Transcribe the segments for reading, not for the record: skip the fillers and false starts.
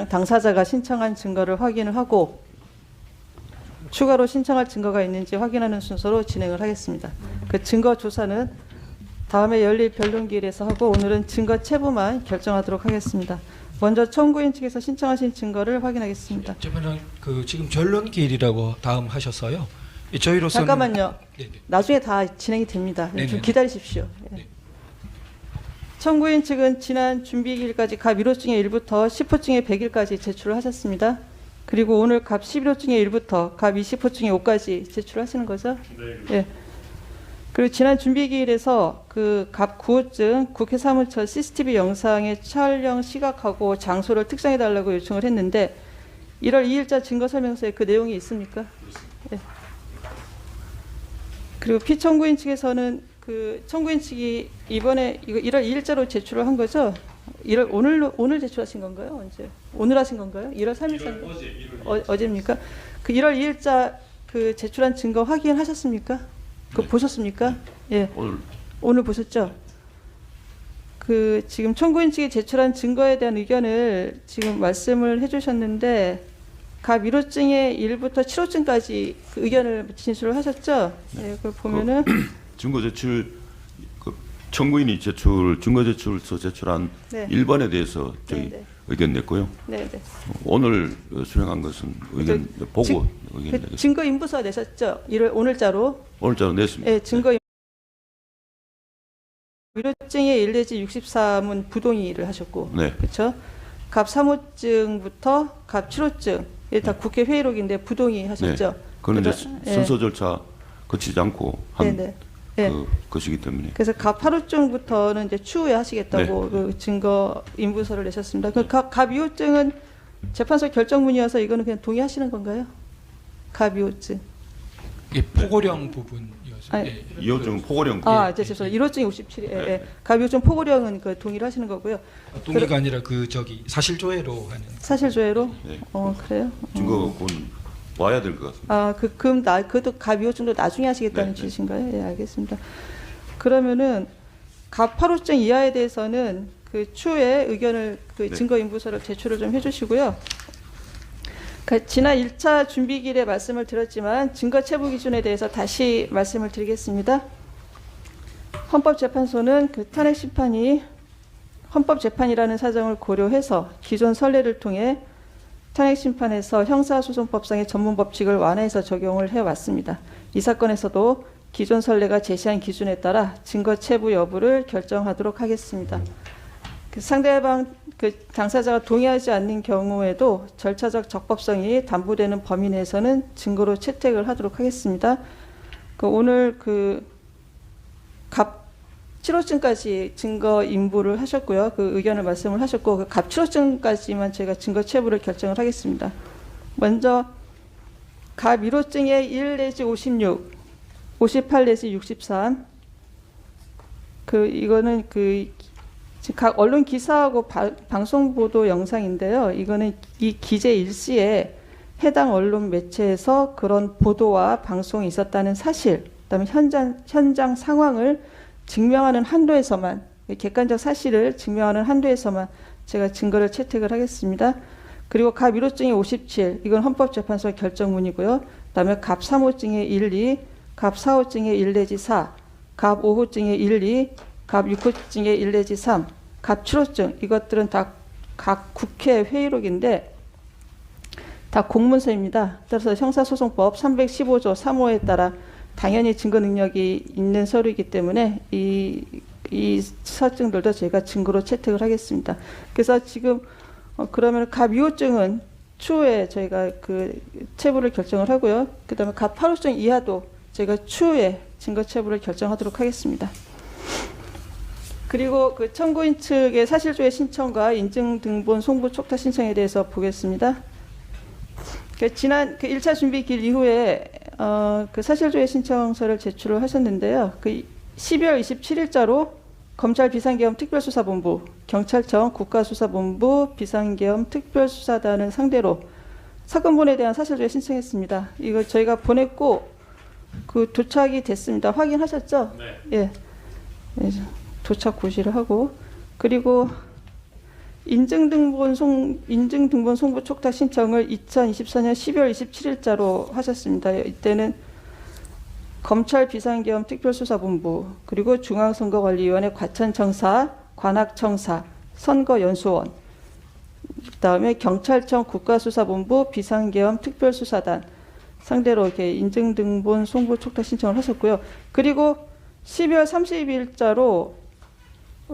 당사자가 신청한 증거를 확인을 하고 추가로 신청할 증거가 있는지 확인하는 순서로 진행을 하겠습니다. 그 증거 조사는 다음에 열릴 변론기일에서 하고 오늘은 증거 체부만 결정하도록 하겠습니다. 먼저 청구인 측에서 신청하신 증거를 확인하겠습니다. 저번에 그 지금 변론기일이라고 다음 하셔서요. 저희로서는 잠깐만요. 네네. 나중에 다 진행이 됩니다. 좀 네네네. 기다리십시오. 예. 네. 청구인 측은 지난 준비기일까지 갑 1호 중에 1부터 10호 중에 100일까지 제출을 하셨습니다. 그리고 오늘 갑 11호 중에 1부터 갑 20호 중에 5까지 제출하시는 거죠? 네. 예. 그리고 지난 준비기일에서 그 갑 9호증 국회 사무처 CCTV 영상의 촬영 시각하고 장소를 특정해달라고 요청을 했는데 1월 2일자 증거설명서에 그 내용이 있습니까? 예. 그리고 피청구인 측에서는 그 청구인 측이 이번에 이거 1월 2일자로 제출을 한 거죠? 오늘 제출하신 건가요? 언제? 오늘 하신 건가요? 1월 3일자 어제입니까? 그 1월 2일자 그 제출한 증거 확인하셨습니까? 그 네. 보셨습니까? 예. 오늘 보셨죠? 그 지금 청구인 측이 제출한 증거에 대한 의견을 지금 말씀을 해주셨는데 갑 1호증의 1부터 7호증까지 그 의견을 진술을 하셨죠? 네, 그걸 보면은 증거 제출 청구인이 증거 제출서 제출한 네. 1번에 대해서 저희 네. 의견 냈고요. 네, 네. 오늘 수령한 것은 의견 보고 의견 그 내겠습니다. 증거 인부서 내셨죠? 오늘자로. 오늘자로 냈습니다. 예, 증거 1호증의 1 내지 63은 부동의를 하셨고, 네. 그렇죠? 갑 3호증부터 갑 7호증, 이게 다 국회 회의록인데 부동의 하셨죠? 네. 그건 이제 예. 순서 절차 거치지 않고 한 네네. 예. 것이기 때문에. 그래서 갑 8호증부터는 이제 추후에 하시겠다고 네. 그 증거 인부서를 내셨습니다. 그 갑 2호증은 재판소 결정문이어서 이거는 그냥 동의하시는 건가요? 갑 2호증. 예, 포고령 부분이어서 아니, 예. 2호증은 포고령. 아, 이제 죄송해요. 1호증이 57. 예, 예. 갑 2호증 포고령은 그 동의를 하시는 거고요. 동의가 아니라 그 저기 사실조회로 하는 사실조회로? 네. 그래요? 증거가 곧 와야 될 것 같습니다. 아, 그럼 그것도 갑 2호증도 나중에 하시겠다는 네, 네. 취지신가요? 예, 알겠습니다. 그러면은 갑 8호증 이하에 대해서는 그 추후에 의견을 그 네. 증거 인부서를 제출을 좀 해주시고요. 지난 1차 준비기일에 말씀을 드렸지만 증거 체부 기준에 대해서 다시 말씀을 드리겠습니다. 헌법재판소는 그 탄핵 심판이 헌법재판이라는 사정을 고려해서 기존 선례를 통해 탄핵 심판에서 형사소송법상의 전문 법칙을 완화해서 적용을 해왔습니다. 이 사건에서도 기존 선례가 제시한 기준에 따라 증거 체부 여부를 결정하도록 하겠습니다. 그 상대방 그 당사자가 동의하지 않는 경우에도 절차적 적법성이 담보되는 범위 내에서는 증거로 채택을 하도록 하겠습니다. 그 오늘 갑 7호증까지 증거 인부를 하셨고요. 그 의견을 말씀을 하셨고 그 갑 7호증까지만 제가 증거 체부를 결정을 하겠습니다. 먼저 갑 1호증의 1 내지 56, 58 내지 63. 이거는 각 언론 기사하고 방송 보도 영상인데요. 이거는 이 기재 일시에 해당 언론 매체에서 그런 보도와 방송이 있었다는 사실, 그다음에 현장 상황을 증명하는 한도에서만, 객관적 사실을 증명하는 한도에서만 제가 증거를 채택을 하겠습니다. 그리고 갑 1호증의 57, 이건 헌법재판소 결정문이고요. 그다음에 갑 3호증의 1, 2, 갑 4호증의 1 내지 4, 갑 5호증의 1, 2, 갑 6호증의 1 내지 3, 갑 7호증, 이것들은 다 각 국회 회의록인데 다 공문서입니다. 따라서 형사소송법 315조 3호에 따라 당연히 증거 능력이 있는 서류이기 때문에 이 서증들도 저희가 증거로 채택을 하겠습니다. 그래서 지금 그러면 갑 2호증은 추후에 저희가 그 체부를 결정을 하고요. 그다음에 갑 8호증 이하도 저희가 추후에 증거 체부를 결정하도록 하겠습니다. 그리고 그 청구인 측의 사실조회 신청과 인증 등본 송부 촉탁 신청에 대해서 보겠습니다. 지난 1차 준비 기일 이후에 그 사실조회 신청서를 제출을 하셨는데요. 12월 27일자로 검찰 비상계엄 특별수사본부, 경찰청 국가수사본부 비상계엄 특별수사단을 상대로 사건본에 대한 사실조회 신청했습니다. 이거 저희가 보냈고 도착이 됐습니다. 확인하셨죠? 네. 예. 네, 도착 고시를 하고 그리고 인증등본 송부 촉탁 신청을 2024년 12월 27일자로 하셨습니다. 이때는 검찰 비상계엄 특별수사본부, 그리고 중앙선거관리위원회 과천청사, 관악청사, 선거연수원, 그다음에 경찰청 국가수사본부 비상계엄 특별수사단 상대로 이렇게 인증등본 송부 촉탁 신청을 하셨고요. 그리고 12월 30일자로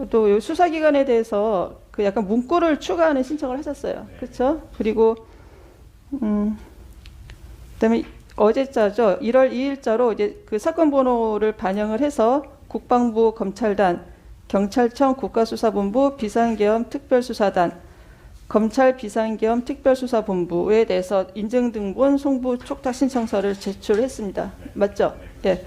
또 수사기관에 대해서 그 약간 문구를 추가하는 신청을 하셨어요. 그렇죠? 그리고 그다음에 어제자죠. 1월 2일자로 이제 그 사건 번호를 반영을 해서 국방부 검찰단, 경찰청 국가수사본부 비상계엄 특별수사단, 검찰 비상계엄 특별수사본부에 대해서 인증등본 송부 촉탁 신청서를 제출했습니다. 맞죠? 예.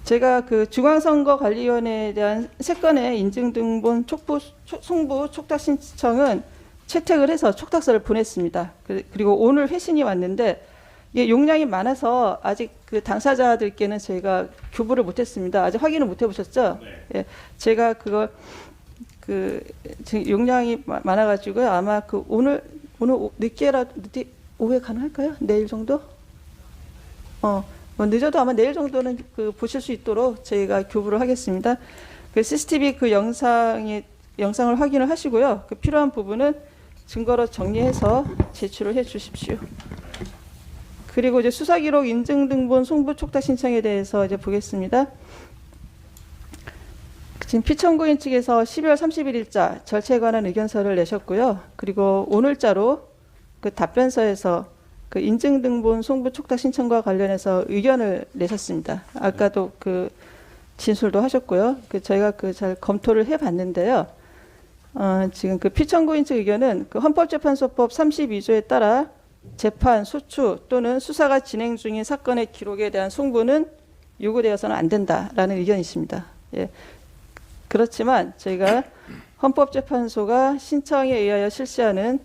제가 그 중앙선거관리위원회에 대한 3건의 인증등본 송부 촉탁 신청은 채택을 해서 촉탁서를 보냈습니다. 그리고 오늘 회신이 왔는데 이게 용량이 많아서 아직 그 당사자들께는 저희가 교부를 못했습니다. 아직 확인을 못 해보셨죠? 예, 제가 그걸 지금 용량이 많아가지고요. 아마 그 오늘 늦게라도 오후에 가능할까요? 내일 정도? 뭐 늦어도 아마 내일 정도는 그 보실 수 있도록 저희가 교부를 하겠습니다. 그 CCTV 그 영상을 확인을 하시고요. 그 필요한 부분은 증거로 정리해서 제출을 해 주십시오. 그리고 이제 수사기록 인증등본 송부 촉탁 신청에 대해서 이제 보겠습니다. 지금 피청구인 측에서 12월 31일자 절차에 관한 의견서를 내셨고요. 그리고 오늘자로 그 답변서에서 그 인증등본 송부 촉탁 신청과 관련해서 의견을 내셨습니다. 아까도 그 진술도 하셨고요. 그 저희가 그 잘 검토를 해봤는데요. 지금 그 피청구인 측 의견은 그 헌법재판소법 32조에 따라 재판, 소추 또는 수사가 진행 중인 사건의 기록에 대한 송부는 요구되어서는 안 된다라는 의견이십니다. 예. 그렇지만 저희가 헌법재판소가 신청에 의하여 실시하는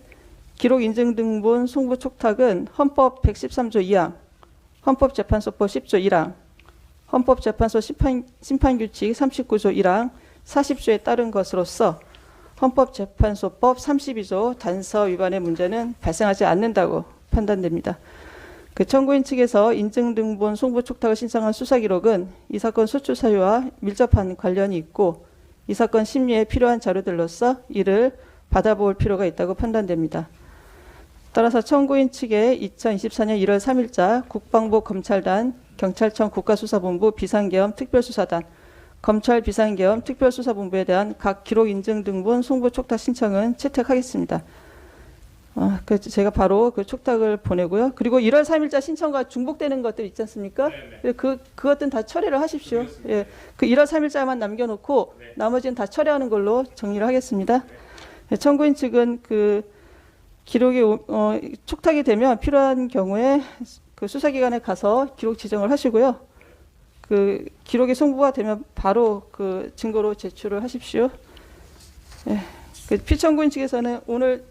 기록 인증등본 송부 촉탁은 헌법 113조 2항, 헌법재판소법 10조 1항, 헌법재판소 심판규칙 39조 1항, 40조에 따른 것으로서 헌법재판소법 32조 단서 위반의 문제는 발생하지 않는다고 판단됩니다. 그 청구인 측에서 인증등본 송부 촉탁을 신청한 수사기록은 이 사건 소추 사유와 밀접한 관련이 있고 이 사건 심리에 필요한 자료들로서 이를 받아볼 필요가 있다고 판단됩니다. 따라서 청구인 측의 2024년 1월 3일자 국방부 검찰단, 경찰청 국가수사본부 비상계엄 특별수사단, 검찰 비상계엄 특별수사본부에 대한 각 기록 인증등본 송부 촉탁 신청은 채택하겠습니다. 제가 바로 그 촉탁을 보내고요. 그리고 1월 3일자 신청과 중복되는 것들 있지 않습니까? 그것들은 다 처리를 하십시오. 예, 그 1월 3일자만 남겨놓고 나머지는 다 처리하는 걸로 정리를 하겠습니다. 예, 청구인 측은 그 기록이 촉탁이 되면 필요한 경우에 그 수사기관에 가서 기록 지정을 하시고요. 그 기록이 송부가 되면 바로 그 증거로 제출을 하십시오. 예, 그 피청구인 측에서는 오늘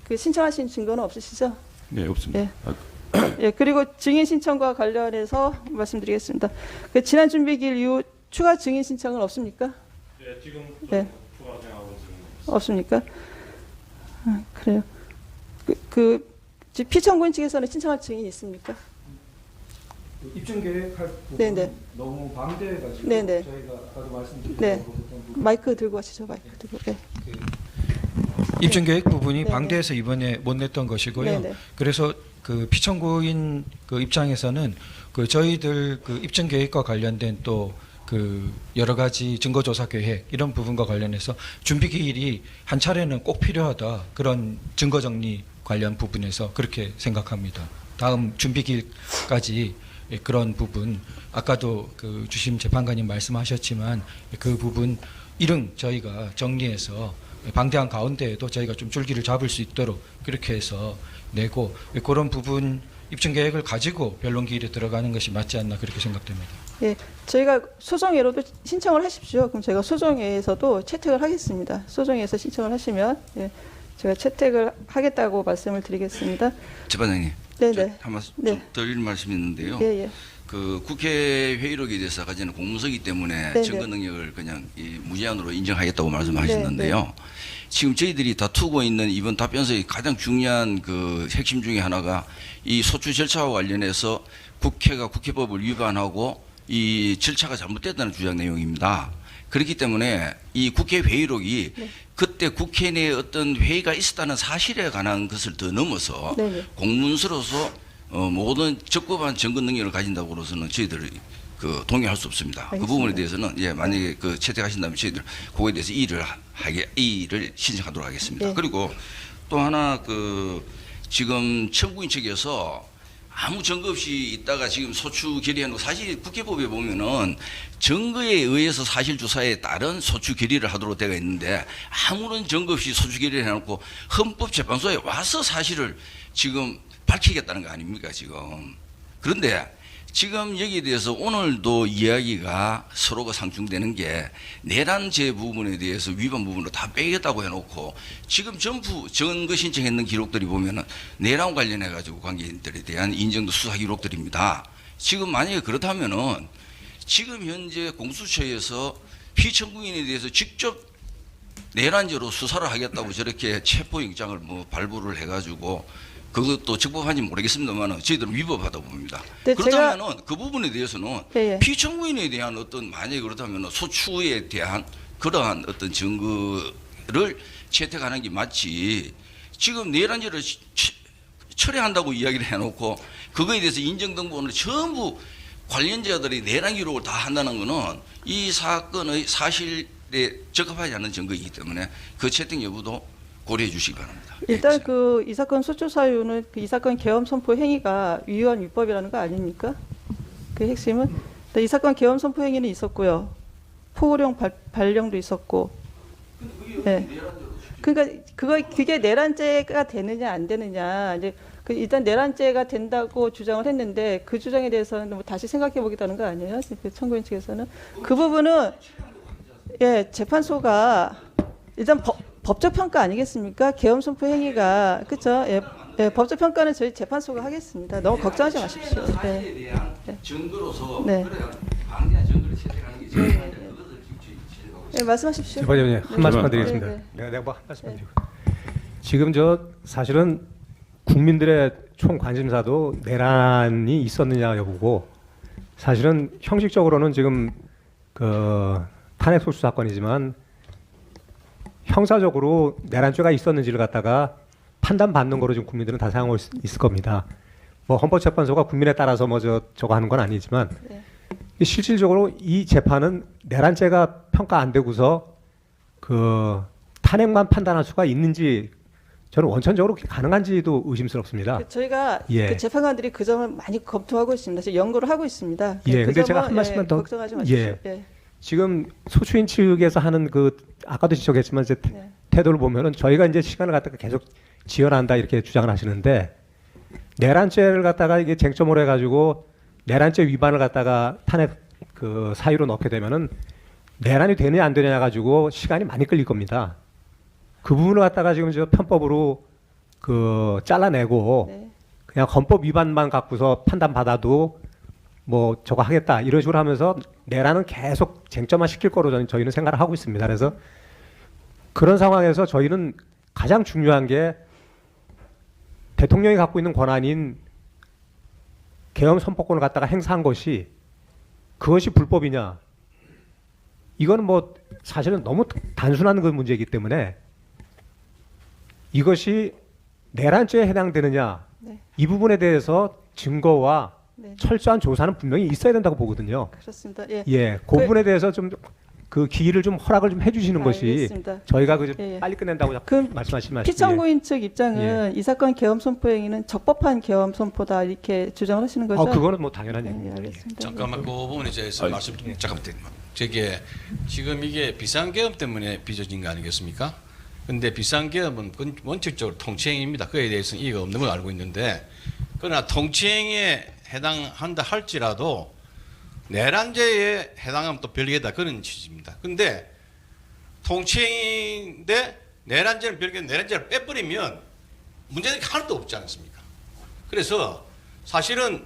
그 신청하신 증거는 없으시죠? 네, 없습니다. 예. 예, 그리고 증인 신청과 관련해서 말씀드리겠습니다. 그 지난 준비기일 이후 추가 증인 신청은 없습니까? 네, 지금 네. 추가 생각하고 있습니다. 없습니까? 그래요. 피청구인 측에서는 신청할 증인이 있습니까? 입증 계획할 부분 네네. 너무 방대해가지고 네네. 저희가 아까도 말씀드린 네. 부분 마이크 들고 가시죠. 마이크 들고. 네. 입증 계획 부분이 네네. 방대해서 이번에 못 냈던 것이고요. 네네. 그래서 그 피청구인 그 입장에서는 그 저희들 그 입증 계획과 관련된 또 그 여러 가지 증거조사 계획 이런 부분과 관련해서 준비 기일이 한 차례는 꼭 필요하다 그런 증거 정리 관련 부분에서 그렇게 생각합니다. 다음 준비 기일까지 그런 부분 아까도 그 주심 재판관님 말씀하셨지만 그 부분 일응 저희가 정리해서 방대한 가운데에도 저희가 좀 줄기를 잡을 수 있도록 그렇게 해서 내고 그런 부분 입증 계획을 가지고 변론 기일에 들어가는 것이 맞지 않나 그렇게 생각됩니다. 예, 저희가 소정회로도 신청을 하십시오. 그럼 저희가 소정회에서도 채택을 하겠습니다. 소정회에서 신청을 하시면 예, 제가 채택을 하겠다고 말씀을 드리겠습니다. 재판장님, 네네. 한 말씀 네. 좀 드릴 말씀이 있는데요. 예, 예. 그 국회 회의록에 대해서 가지는 공문서이기 때문에 네네. 증거 능력을 그냥 무제한으로 인정하겠다고 말씀하셨는데요. 지금 저희들이 다투고 있는 이번 답변서의 가장 중요한 그 핵심 중에 하나가 이 소추 절차와 관련해서 국회가 국회법을 위반하고 이 절차가 잘못됐다는 주장 내용입니다. 그렇기 때문에 이 국회 회의록이 그때 국회 내에 어떤 회의가 있었다는 사실에 관한 것을 더 넘어서 네네. 공문서로서 모든 적법한 증거 능력을 가진다고로서는 저희들이 그 동의할 수 없습니다. 알겠습니다. 그 부분에 대해서는 예 만약에 그 채택하신다면 저희들 그거에 대해서 이의를 신청하도록 하겠습니다. 네. 그리고 또 하나 그 지금 청구인 측에서 아무 증거 없이 있다가 지금 소추 결의한 거 사실 국회법에 보면은 증거에 의해서 사실 조사에 따른 소추 결의를 하도록 되어 있는데 아무런 증거 없이 소추 결의를 해놓고 헌법재판소에 와서 사실을 지금 밝히겠다는 거 아닙니까 지금. 그런데 지금 여기에 대해서 오늘도 이야기가 서로가 상충되는 게 내란죄 부분에 대해서 위반 부분으로 다 빼겠다고 해놓고 지금 전부 증거 신청했는 기록들이 보면은 내란 관련해 가지고 관계인들에 대한 인정도 수사 기록들입니다. 지금 만약에 그렇다면은 지금 현재 공수처에서 피청구인에 대해서 직접 내란죄로 수사를 하겠다고 저렇게 체포영장을 뭐 발부를 해가지고 그것도 적법한지 모르겠습니다만 저희들은 위법하다고 봅니다. 네, 그렇다면 그 부분에 대해서는 예, 예. 피청구인에 대한 어떤 만약에 그렇다면 소추에 대한 그러한 어떤 증거를 채택하는 게 맞지 지금 내란죄를 철회한다고 이야기를 해놓고 그거에 대해서 인정등본을 전부 관련자들이 내란 기록을 다 한다는 것은 이 사건의 사실에 적합하지 않는 증거이기 때문에 그 채택 여부도 고려해 주시기 바랍니다. 일단 그 이 사건 소추 사유는 그 이 사건 계엄 선포 행위가 위헌 위법이라는 거 아닙니까? 그 핵심은 이 사건 계엄 선포 행위는 있었고요. 포고령 발령도 있었고. 네. 그러니까 그게 내란죄가 되느냐 안 되느냐 이제 그 일단 내란죄가 된다고 주장을 했는데 그 주장에 대해서는 뭐 다시 생각해 보겠다는 거 아니에요? 그 청구인 측에서는 그 부분은 예 재판소가 일단 법적 평가 아니겠습니까? 계엄 선포 행위가 그렇죠? 예, 예, 법적 평가는 저희 재판소가 하겠습니다. 너무 걱정하지 마십시오. 네. 사실에 대한 증거로서 네. 그래 방대한 증거를 채택하는 게 제일 맞는데 그것을 지금 예, 말씀하십시오. 재판장님 한 말씀만 드리겠습니다. 네, 내가 뭐 한 말씀만 드리고 지금 저 사실은 국민들의 총 관심사도 내란이 있었느냐 여부고 사실은 형식적으로는 지금 그 탄핵 소추 사건이지만 형사적으로 내란죄가 있었는지를 갖다가 판단받는 거로 지금 국민들은 다 생각하고 있을 겁니다. 뭐 헌법재판소가 국민에 따라서 뭐 저거 하는 건 아니지만 네. 실질적으로 이 재판은 내란죄가 평가 안 되고서 그 탄핵만 판단할 수가 있는지 저는 원천적으로 그게 가능한지도 의심스럽습니다. 저희가 예. 그 재판관들이 그 점을 많이 검토하고 있습니다. 지금 연구를 하고 있습니다. 예, 그 근데 제가 점은, 한 말씀만 더- 걱정하지 마십시오. 예. 예. 지금 소추인 측에서 하는 그 아까도 지적했지만 이제 네. 태도를 보면은 저희가 이제 시간을 갖다가 계속 지연한다 이렇게 주장을 하시는데 내란죄를 갖다가 이게 쟁점으로 해가지고 내란죄 위반을 갖다가 탄핵 그 사유로 넣게 되면은 내란이 되느냐 안 되느냐 가지고 시간이 많이 끌릴 겁니다. 그 부분을 갖다가 지금 저 편법으로 그 잘라내고 네. 그냥 헌법 위반만 갖고서 판단받아도 뭐 저거 하겠다 이런 식으로 하면서 내란은 계속 쟁점화 시킬 거로 저희는 생각을 하고 있습니다. 그래서 그런 상황에서 저희는 가장 중요한 게 대통령이 갖고 있는 권한인 계엄 선포권을 갖다가 행사한 것이 그것이 불법이냐 이거는 뭐 사실은 너무 단순한 그 문제이기 때문에 이것이 내란죄에 해당되느냐 네. 이 부분에 대해서 증거와 네. 철저한 조사는 분명히 있어야 된다고 보거든요. 그렇습니다. 예. 예, 그 부분에 대해서 좀 그 기일을 좀 허락을 좀 해주시는 것이 알겠습니다. 저희가 그 예, 예. 빨리 끝낸다고 자꾸 그 말씀하시면 피청구인 측 입장은 이 사건 계엄 선포 행위는 적법한 계엄 선포다 이렇게 주장을 하시는 거죠? 그거는 뭐 당연한 예, 예, 얘기입니다. 알겠습니다. 잠깐만 그 부분에 대해서 말씀 좀 잠깐만 저게 지금 이게 비상계엄 때문에 빚어진 거 아니겠습니까? 근데 비상계엄은 원칙적으로 통치행위입니다. 그에 대해서는 이의가 없는 걸 알고 있는데 그러나 통치행위에 해당한다 할지라도 내란죄에 해당하면 또 별개다 그런 취지입니다. 근데 통치행위인데 내란죄는 별개 내란죄를 빼버리면 문제는 하나도 없지 않습니까? 그래서 사실은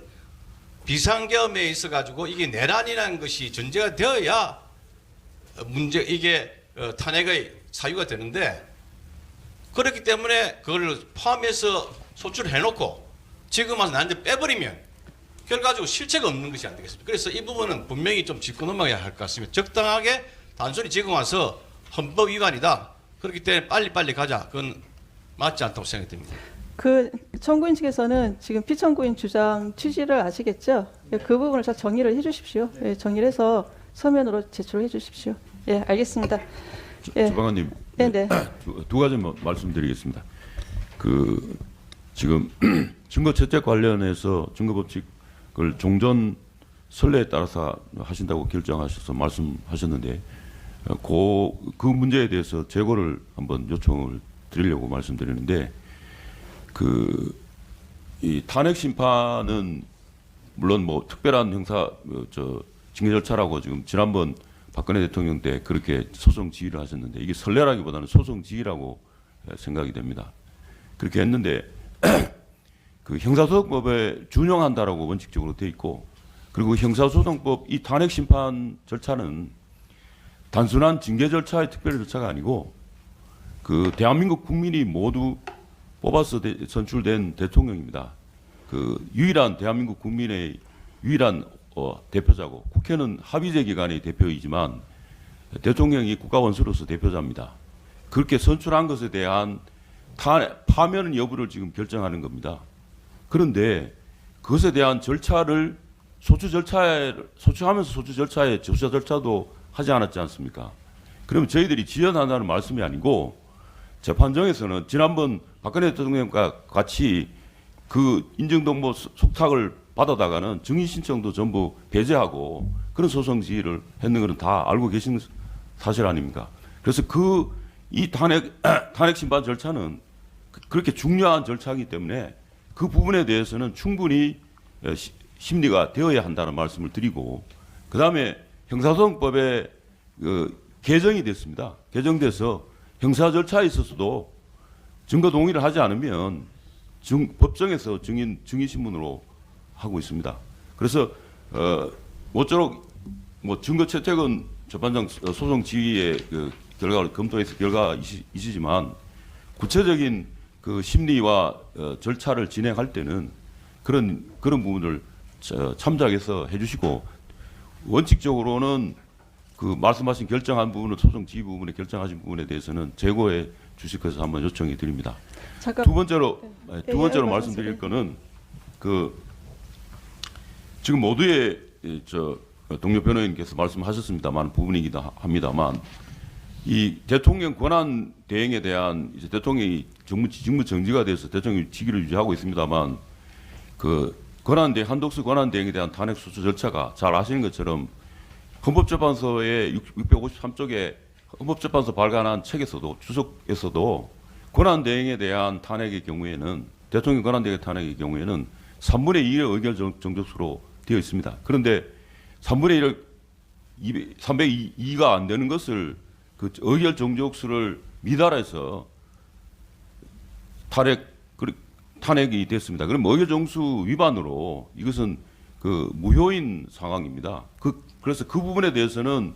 비상계엄에 있어 가지고 이게 내란이라는 것이 전제가 되어야 문제 이게 탄핵의 사유가 되는데 그렇기 때문에 그걸 포함해서 소출을 해놓고 지금 와서 나한테 빼버리면 결과적으로 실체가 없는 것이 안 되겠습니까? 그래서 이 부분은 분명히 좀 짚고 넘어가야 할 것 같습니다. 적당하게 단순히 지금 와서 헌법 위반이다. 그렇기 때문에 빨리빨리 가자. 그건 맞지 않다고 생각됩니다. 그 청구인 측에서는 지금 피청구인 주장 취지를 아시겠죠? 예, 그 부분을 잘 정리를 해주십시오. 예, 정리를 해서 서면으로 제출해 주십시오. 예, 알겠습니다. 예. 주방관님, 네네. 두 가지 말씀드리겠습니다. 그 지금 증거 채택 관련해서 증거법칙을 종전 선례에 따라서 하신다고 결정하셔서 말씀하셨는데 그 문제에 대해서 재고를 한번 요청을 드리려고 말씀드리는데 이 탄핵 심판은 물론 뭐 특별한 형사 징계 절차라고 지금 지난번 박근혜 대통령 때 그렇게 소송 지휘를 하셨는데 이게 선례라기보다는 소송 지휘라고 생각이 됩니다. 그렇게 했는데 그 형사소송법에 준용한다라고 원칙적으로 돼 있고 그리고 형사소송법 이 탄핵 심판 절차는 단순한 징계 절차의 특별 절차가 아니고 그 대한민국 국민이 모두 뽑아서 선출된 대통령입니다. 그 유일한 대한민국 국민의 유일한 대표자고 국회는 합의제 기관의 대표이지만 대통령이 국가 원수로서 대표자입니다. 그렇게 선출한 것에 대한 파면 여부를 지금 결정하는 겁니다. 그런데 그것에 대한 절차를 소추하면서 소추 절차에 조사 절차도 하지 않았지 않습니까? 그러면 저희들이 지연한다는 말씀이 아니고 재판정에서는 지난번 박근혜 대통령과 같이 그 인정동보 속탁을 받아다가는 증인 신청도 전부 배제하고 그런 소송 지휘를 했는 것은 다 알고 계신 사실 아닙니까? 그래서 이 탄핵 심판 절차는 그렇게 중요한 절차이기 때문에 그 부분에 대해서는 충분히 심리가 되어야 한다는 말씀을 드리고 그다음에 형사소송법에 개정이 됐습니다. 개정돼서 형사 절차에 있어서도 증거 동의를 하지 않으면 법정에서 증인 신문으로 하고 있습니다. 그래서 모쪼록 뭐 증거 채택은 재판장 소송 지휘의 결과를 검토해서 결과이시지만 구체적인 그 심리와 절차를 진행할 때는 그런 부분을 참작해서 해주시고 원칙적으로는 그 말씀하신 결정한 부분은 소송 지휘 부분에 결정하신 부분에 대해서는 재고해 주실 것을 한번 요청해 드립니다. 잠깐. 두 번째로 예, 말씀드릴 거는 지금 모두의 동료 변호인께서 말씀하셨습니다만 부분이기도 합니다만 이 대통령 권한 대행에 대한 이제 대통령이 직무 정지가 돼서 대통령이 직위를 유지하고 있습니다만 그 한독수 권한 대행에 대한 탄핵 소추 절차가 잘 아시는 것처럼 헌법재판소의 653쪽에 헌법재판소 발간한 책에서도 주석에서도 권한 대행에 대한 탄핵의 경우에는 대통령 권한 대행 탄핵의 경우에는 3분의 2의 의결 정족수로 되어 있습니다. 그런데 3분의 1을 302가 안 되는 것을 그 의결 정족수를 미달해서 탄핵이 됐습니다. 그럼 의결 정수 위반으로 이것은 그 무효인 상황입니다. 그래서 그 부분에 대해서는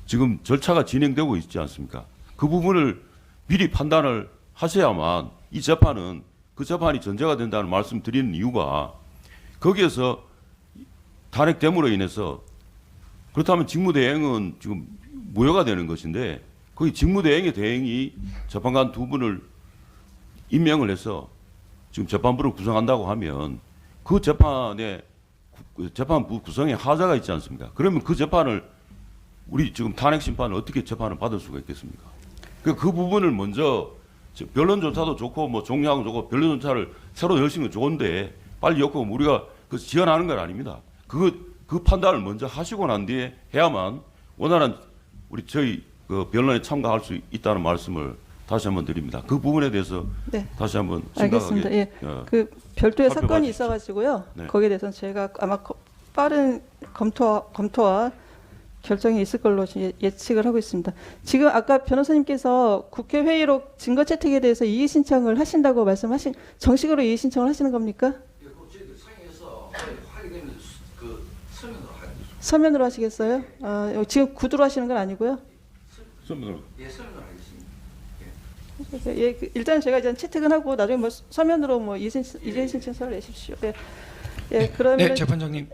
지금 절차가 진행되고 있지 않습니까? 그 부분을 미리 판단을 하셔야만 이 재판은 그 재판이 전제가 된다는 말씀 드리는 이유가 거기에서 탄핵됨으로 인해서 그렇다면 직무대행은 지금 무효가 되는 것인데 거기 직무대행의 대행이 재판관 두 분을 임명을 해서 지금 재판부를 구성한다고 하면 그 재판부 구성에 하자가 있지 않습니까? 그러면 그 재판을 우리 지금 탄핵 심판을 어떻게 재판을 받을 수가 있겠습니까? 그 부분을 먼저 변론조차도 좋고 뭐 종료하고 좋고 변론조차를 새로 열신 건 좋은데 빨리 엮고 우리가 그 지연하는 건 아닙니다. 그 판단을 먼저 하시고 난 뒤에 해야만 원활한 저희 그 변론에 참가할 수 있다는 말씀을 다시 한번 드립니다. 그 부분에 대해서 네. 다시 한번 알겠습니다. 심각하게 예. 그 별도의 살펴봐 사건이 주십시오. 있어가지고요. 네. 거기에 대해서는 제가 아마 빠른 검토와 결정이 있을 걸로 예측을 하고 있습니다. 지금 아까 변호사님께서 국회 회의로 증거 채택에 대해서 이의 신청을 하신다고 정식으로 이의 신청을 하시는 겁니까? 저희들 상에서 하게 되면 그 서면으로 하시겠어요? 지금 구두로 하시는 건 아니고요. 예, 일단 제가 이제 채택은 하고 나중에 뭐 서면으로 뭐 이전 신청서를 내십시오. 예, 예, 그러면 네, 재판장님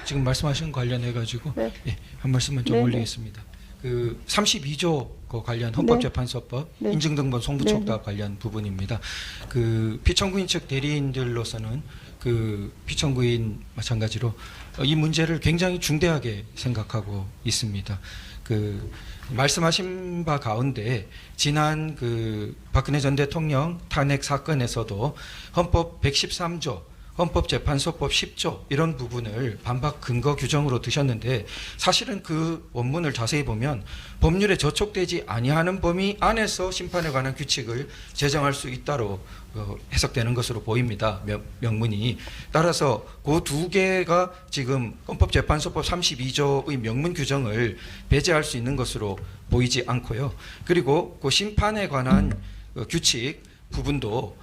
지금 말씀하신 관련해 가지고 네. 예, 한 말씀만 좀 네, 올리겠습니다. 그 32조 그 관련 헌법재판소법 네. 인증등본 송부촉탁 관련 부분입니다. 그 피청구인 측 대리인들로서는 그 피청구인 마찬가지로 이 문제를 굉장히 중대하게 생각하고 있습니다. 그 말씀하신 바 가운데 지난 그 박근혜 전 대통령 탄핵 사건에서도 헌법 113조 헌법재판소법 10조 이런 부분을 반박 근거 규정으로 두셨는데 사실은 그 원문을 자세히 보면 법률에 저촉되지 아니하는 범위 안에서 심판에 관한 규칙을 제정할 수 있다로 해석되는 것으로 보입니다. 명문이. 따라서 그 두 개가 지금 헌법재판소법 32조의 명문 규정을 배제할 수 있는 것으로 보이지 않고요. 그리고 그 심판에 관한 규칙 부분도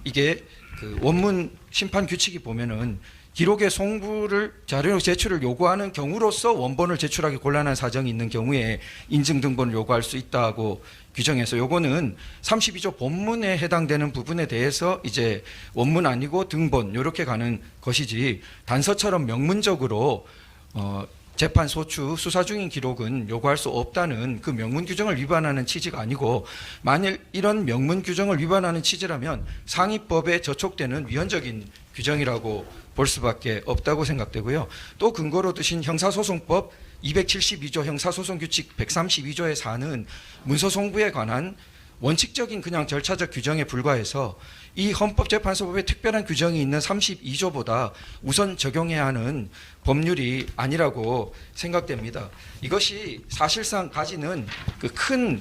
이게 그 원문 심판 규칙이 보면은 기록의 송부를 자료 제출을 요구하는 경우로서 원본을 제출하기 곤란한 사정이 있는 경우에 인증 등본을 요구할 수 있다고 규정해서 요거는 32조 본문에 해당되는 부분에 대해서 이제 원문 아니고 등본 이렇게 가는 것이지 단서처럼 명문적으로 재판 소추 수사 중인 기록은 요구할 수 없다는 그 명문 규정을 위반하는 취지가 아니고 만일 이런 명문 규정을 위반하는 취지라면 상위법에 저촉되는 위헌적인 규정이라고 볼 수밖에 없다고 생각되고요. 또 근거로 드신 형사소송법 272조 형사소송규칙 132조의 4는 문서송부에 관한 원칙적인 그냥 절차적 규정에 불과해서 이 헌법재판소법에 특별한 규정이 있는 32조보다 우선 적용해야 하는 법률이 아니라고 생각됩니다. 이것이 사실상 가지는 그 큰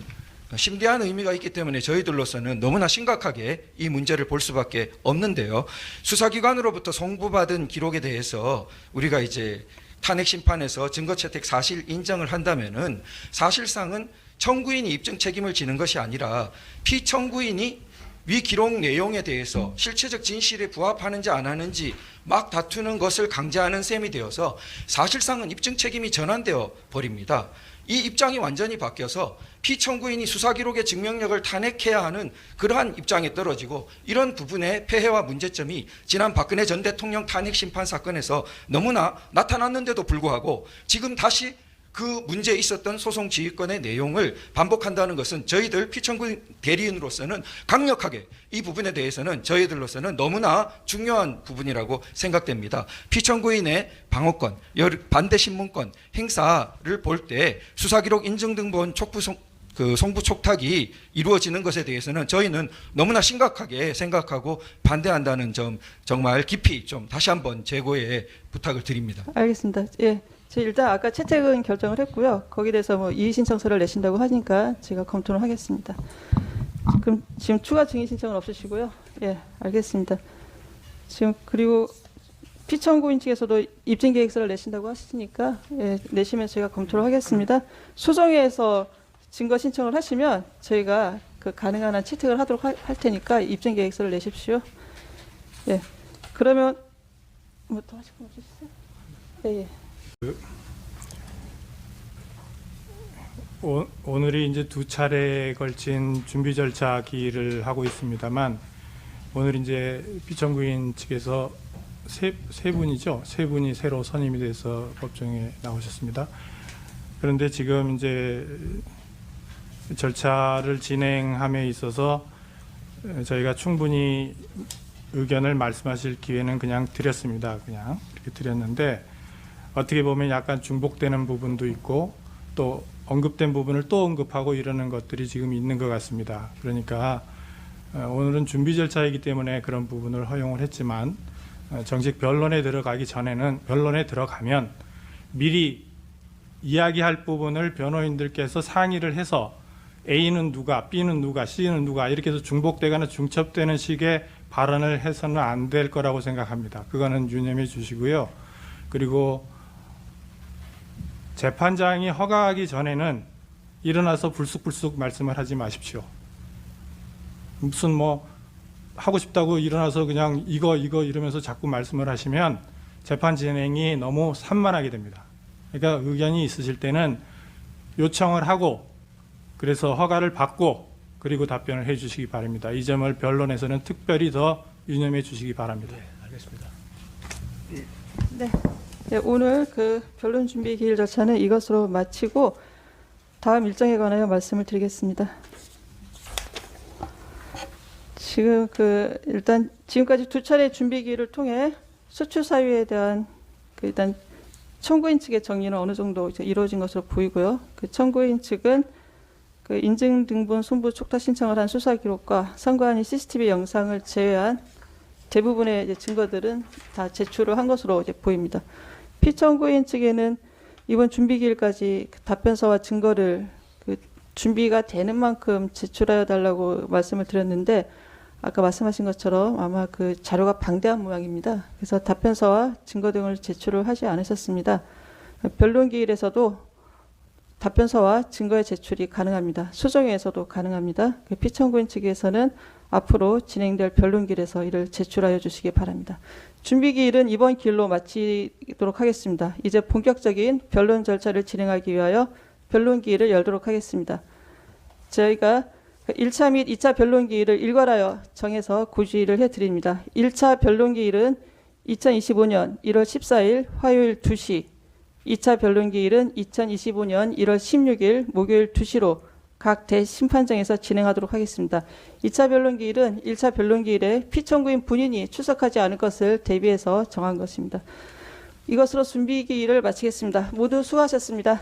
심대한 의미가 있기 때문에 저희들로서는 너무나 심각하게 이 문제를 볼 수밖에 없는데요. 수사기관으로부터 송부받은 기록에 대해서 우리가 이제 탄핵 심판에서 증거채택 사실 인정을 한다면은 사실상은 청구인이 입증 책임을 지는 것이 아니라 피청구인이 위 기록 내용에 대해서 실체적 진실에 부합하는지 안 하는지 막 다투는 것을 강제하는 셈이 되어서 사실상은 입증 책임이 전환되어 버립니다. 이 입장이 완전히 바뀌어서 피청구인이 수사기록의 증명력을 탄핵해야 하는 그러한 입장에 떨어지고 이런 부분의 폐해와 문제점이 지난 박근혜 전 대통령 탄핵 심판 사건에서 너무나 나타났는데도 불구하고 지금 다시 그 문제에 있었던 소송 지휘권의 내용을 반복한다는 것은 저희들 피청구인 대리인으로서는 강력하게 이 부분에 대해서는 저희들로서는 너무나 중요한 부분이라고 생각됩니다. 피청구인의 방어권, 반대 신문권 행사를 볼 때 수사기록 인증 등본 송부 촉탁이 이루어지는 것에 대해서는 저희는 너무나 심각하게 생각하고 반대한다는 점 정말 깊이 좀 다시 한번 재고의 부탁을 드립니다. 알겠습니다. 예. 제가 일단 아까 채택은 결정을 했고요. 거기에 대해서 뭐 이의 신청서를 내신다고 하니까 제가 검토를 하겠습니다. 그럼 지금 추가 증인 신청은 없으시고요. 예, 알겠습니다. 지금 그리고 피청구인 측에서도 입증 계획서를 내신다고 하시니까 예, 내시면 제가 검토를 하겠습니다. 소정위에서 증거 신청을 하시면 저희가 그 가능한 한 채택을 하도록 할 테니까 입증 계획서를 내십시오. 예, 그러면 뭐 더 하실 거 없으세요? 예, 예. 오늘이 이제 두 차례에 걸친 준비 절차 기일을 하고 있습니다만 오늘 이제 피청구인 측에서 세 분이죠. 세 분이 새로 선임이 돼서 법정에 나오셨습니다. 그런데 지금 이제 절차를 진행함에 있어서 저희가 충분히 의견을 말씀하실 기회는 그냥 드렸습니다. 그냥 이렇게 드렸는데 어떻게 보면 약간 중복되는 부분도 있고 또 언급된 부분을 또 언급하고 이러는 것들이 지금 있는 것 같습니다. 그러니까 오늘은 준비 절차이기 때문에 그런 부분을 허용을 했지만 정식 변론에 들어가기 전에는 변론에 들어가면 미리 이야기할 부분을 변호인들께서 상의를 해서 A는 누가, B는 누가, C는 누가 이렇게 해서 중복되거나 중첩되는 식의 발언을 해서는 안 될 거라고 생각합니다. 그거는 유념해 주시고요. 그리고 재판장이 허가하기 전에는 일어나서 불쑥불쑥 말씀을 하지 마십시오. 무슨 뭐 하고 싶다고 일어나서 그냥 이거 이러면서 자꾸 말씀을 하시면 재판 진행이 너무 산만하게 됩니다. 그러니까 의견이 있으실 때는 요청을 하고 그래서 허가를 받고 그리고 답변을 해 주시기 바랍니다. 이 점을 변론에서는 특별히 더 유념해 주시기 바랍니다. 알겠습니다. 네, 오늘 그 변론 준비 기일 절차는 이것으로 마치고 다음 일정에 관하여 말씀을 드리겠습니다. 지금 일단 지금까지 두 차례 준비 기일을 통해 수출 사유에 대한 일단 청구인 측의 정리는 어느 정도 이제 이루어진 것으로 보이고요. 그 청구인 측은 그 인증 등본 송부 촉탁 신청을 한 수사 기록과 선관위 CCTV 영상을 제외한 대부분의 이제 증거들은 다 제출을 한 것으로 이제 보입니다. 피청구인 측에는 이번 준비 기일까지 답변서와 증거를 준비가 되는 만큼 제출하여 달라고 말씀을 드렸는데 아까 말씀하신 것처럼 아마 그 자료가 방대한 모양입니다. 그래서 답변서와 증거 등을 제출을 하지 않으셨습니다. 변론 기일에서도 답변서와 증거의 제출이 가능합니다. 소정위에서도 가능합니다. 피청구인 측에서는 앞으로 진행될 변론 기일에서 이를 제출하여 주시기 바랍니다. 준비 기일은 이번 기일로 마치도록 하겠습니다. 이제 본격적인 변론 절차를 진행하기 위하여 변론 기일을 열도록 하겠습니다. 저희가 1차 및 2차 변론 기일을 일괄하여 정해서 고지를 해드립니다. 1차 변론 기일은 2025년 1월 14일 화요일 2시, 2차 변론 기일은 2025년 1월 16일 목요일 2시로 각 대심판정에서 진행하도록 하겠습니다. 2차 변론 기일은 1차 변론 기일에 피청구인 본인이 출석하지 않을 것을 대비해서 정한 것입니다. 이것으로 준비 기일을 마치겠습니다. 모두 수고하셨습니다.